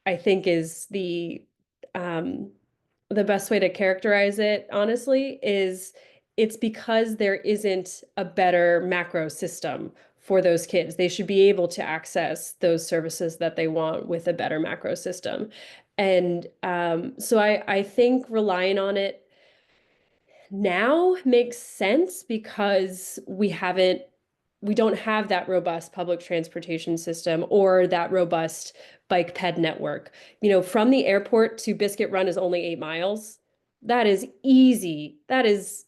I think, is the best way to characterize it, honestly, is it's because there isn't a better macro system for those kids. They should be able to access those services that they want with a better macro system. And so I think relying on it now makes sense because we don't have that robust public transportation system or that robust bike ped network. From the airport to Biscuit Run is only 8 miles. That is easy. That's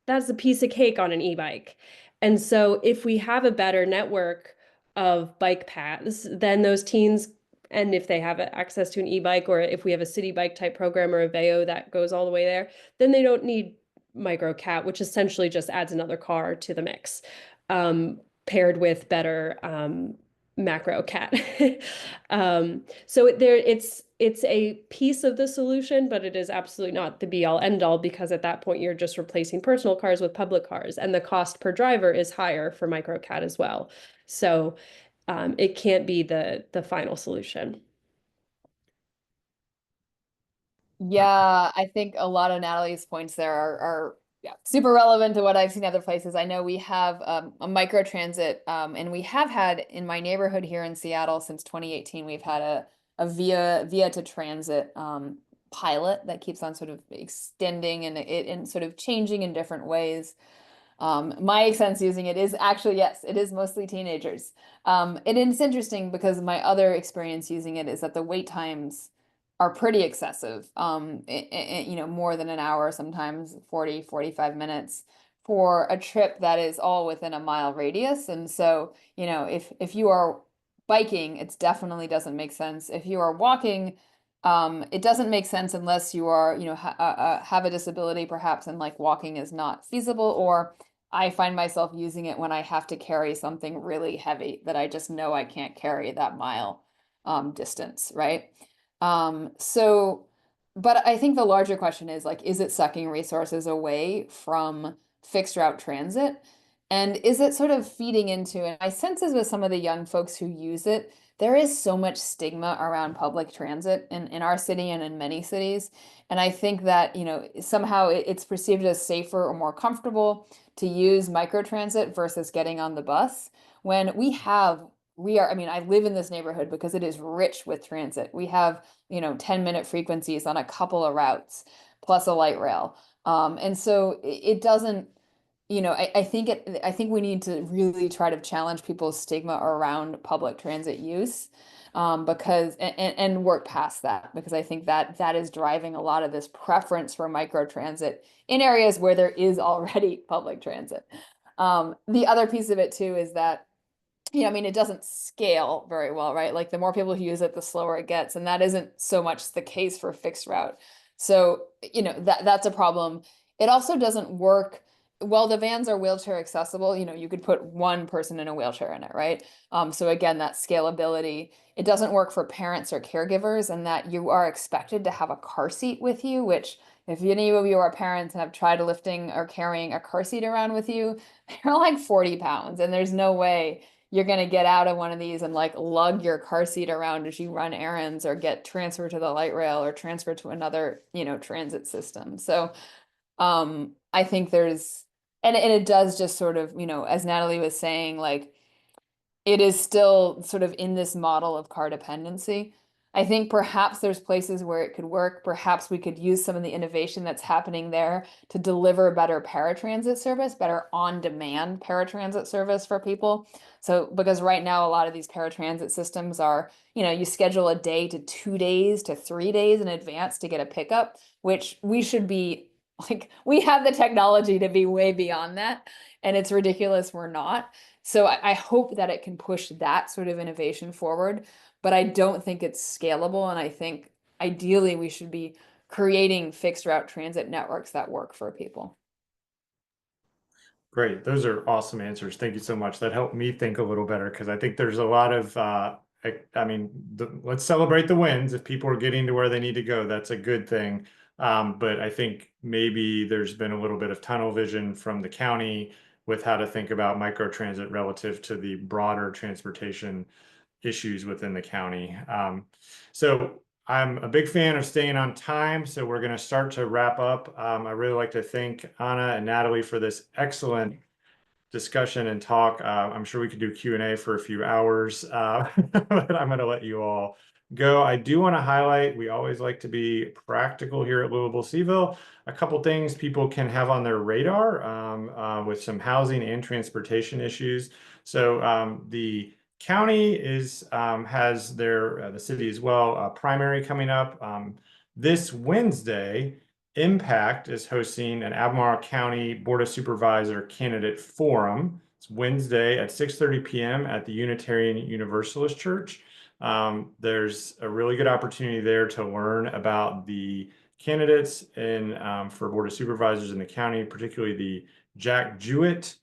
a piece of cake on an e-bike. And so if we have a better network of bike paths, then those teens, and if they have access to an e-bike, or if we have a city bike type program or a VEO that goes all the way there, then they don't need microcat, which essentially just adds another car to the mix, paired with better macro cat. So it's a piece of the solution, but it is absolutely not the be all end all, because at that point you're just replacing personal cars with public cars, and the cost per driver is higher for microcat as well. So it can't be the final solution. Yeah, I think a lot of Natalie's points there are yeah, super relevant to what I've seen other places. I know we have a micro transit, and we have had in my neighborhood here in Seattle since 2018, we've had a via to transit pilot that keeps on sort of extending and sort of changing in different ways. My sense using it is actually, yes, it is mostly teenagers. And it's interesting because my other experience using it is that the wait times are pretty excessive, more than an hour, sometimes 40, 45 minutes for a trip that is all within a mile radius. And so, if you are biking, it definitely doesn't make sense. If you are walking, it doesn't make sense unless you are, have a disability perhaps, and like walking is not feasible, or I find myself using it when I have to carry something really heavy that I just know I can't carry that mile distance, right? But I think the larger question is like, is it sucking resources away from fixed route transit? And is it sort of feeding into, and my sense is with some of the young folks who use it, there is so much stigma around public transit in our city and in many cities. And I think that, somehow it's perceived as safer or more comfortable to use microtransit versus getting on the bus when I live in this neighborhood because it is rich with transit. We have, 10-minute frequencies on a couple of routes, plus a light rail. And so it doesn't, I think we need to really try to challenge people's stigma around public transit use, because and work past that, because I think that is driving a lot of this preference for microtransit in areas where there is already public transit. The other piece of it too is that it doesn't scale very well, right? Like the more people who use it, the slower it gets. And that isn't so much the case for fixed route. So, that's a problem. It also doesn't work. Well, the vans are wheelchair accessible. You could put one person in a wheelchair in it, right? So again, that scalability, it doesn't work for parents or caregivers, and that you are expected to have a car seat with you, which if any of you are parents and have tried lifting or carrying a car seat around with you, they're like 40 pounds, and there's no way you're going to get out of one of these and like lug your car seat around as you run errands or get transferred to the light rail or transferred to another, transit system. So I think there's, and it does just sort of, as Natalie was saying, like it is still sort of in this model of car dependency. I think perhaps there's places where it could work. Perhaps we could use some of the innovation that's happening there to deliver better paratransit service, better on-demand paratransit service for people. So, because right now, a lot of these paratransit systems are, you schedule a day to 2 days to 3 days in advance to get a pickup, which we should be Like, we have the technology to be way beyond that, and it's ridiculous we're not. So I hope that it can push that sort of innovation forward, but I don't think it's scalable. And I think ideally we should be creating fixed route transit networks that work for people. Great. Those are awesome answers. Thank you so much. That helped me think a little better because I think there's a lot of, I mean, let's celebrate the wins. If people are getting to where they need to go, that's a good thing. But I think maybe there's been a little bit of tunnel vision from the county with how to think about microtransit relative to the broader transportation issues within the county. So I'm a big fan of staying on time, so we're going to start to wrap up. I really like to thank Anna and Natalie for this excellent discussion and talk. I'm sure we could do Q&A for a few hours, but I'm going to let you all go. I do want to highlight, we always like to be practical here at Louisville Seville. A couple things people can have on their radar with some housing and transportation issues. So the county has their, the city as well, primary coming up. This Wednesday, Impact is hosting an Albemarle County Board of Supervisor Candidate Forum. It's Wednesday at 6:30 p.m. at the Unitarian Universalist Church. There's a really good opportunity there to learn about the candidates for Board of Supervisors in the county, particularly the Jack Jewett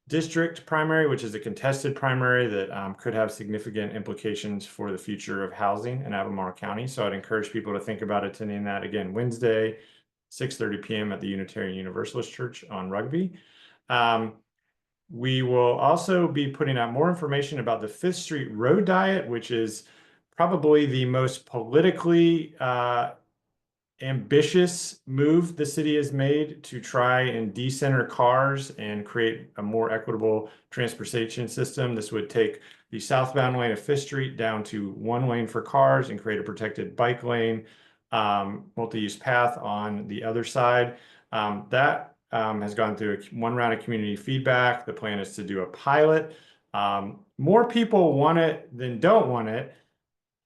district primary, which is a contested primary that could have significant implications for the future of housing in Albemarle County. So I'd encourage people to think about attending that again Wednesday, 6:30 p.m. at the Unitarian Universalist Church on Rugby. We will also be putting out more information about the 5th Street Road Diet, which is probably the most politically ambitious move the city has made to try and decenter cars and create a more equitable transportation system. This would take the southbound lane of 5th Street down to 1 lane for cars and create a protected bike lane, multi-use path on the other side. That has gone through one round of community feedback. The plan is to do a pilot. More people want it than don't want it,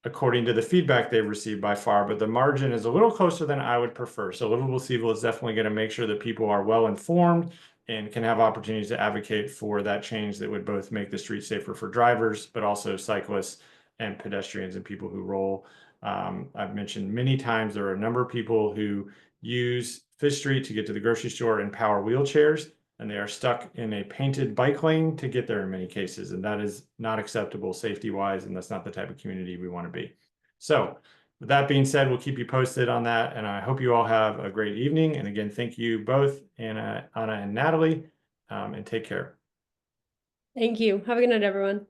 according to the feedback they've received by far, but the margin is a little closer than I would prefer. So Livable Seville is definitely going to make sure that people are well informed and can have opportunities to advocate for that change that would both make the street safer for drivers, but also cyclists and pedestrians and people who roll. I've mentioned many times there are a number of people who use 5th Street to get to the grocery store in power wheelchairs, and they are stuck in a painted bike lane to get there in many cases. And that is not acceptable safety-wise, and that's not the type of community we want to be. So with that being said, we'll keep you posted on that, and I hope you all have a great evening. And again, thank you both, Anna and Natalie, and take care. Thank you. Have a good night, everyone.